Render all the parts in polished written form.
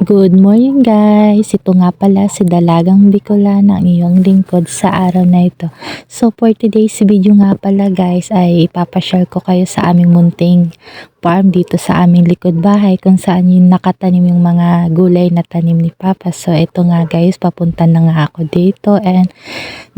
Good morning guys! Ito nga pala si Dalagang Bicolana, ang iyong lingkod sa araw na ito. So for today's video nga pala guys ay ipapasyal ko kayo sa aming munting farm dito sa aming likod bahay kung saan yung nakatanim yung mga gulay na tanim ni Papa. So ito nga guys, papunta na nga ako dito and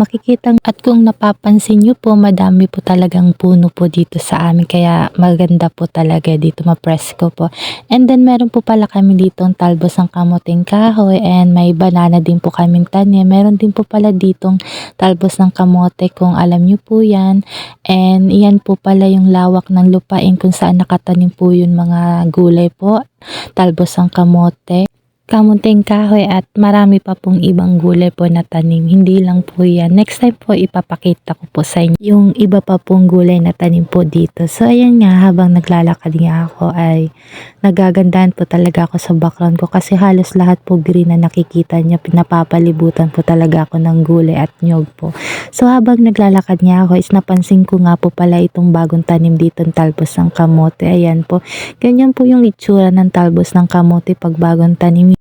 makikita at kung napapansin nyo po, madami po talagang puno po dito sa amin kaya maganda po talaga dito, mapresko po. And then meron po pala kami ditong talbos ng kamuting kahoy and may banana din po kaming tanim. Meron din po pala ditong talbos ng kamote kung alam nyo po yan. And iyan po pala yung lawak ng lupain kung saan nakatanim po yung mga gulay po. Talbos ng kamote, kamuting kahoy at marami pa pong ibang gulay po na tanim. Hindi lang po yan. Next time po ipapakita ko po sa inyo yung iba pa pong gulay na tanim po dito. So ayan nga, habang naglalakad nga ako ay nagagandahan po talaga ako sa background ko kasi halos lahat po green na nakikita niya. Pinapapalibutan po talaga ako ng gulay at nyog po. So habang naglalakad nga ako is napansin ko nga po pala itong bagong tanim dito ng talbos ng kamote. Ayan po. Ganyan po yung itsura ng talbos ng kamote pag bagong tanim.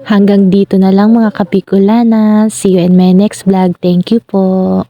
Hanggang dito na lang mga kapikulana. See you in my next vlog. Thank you po.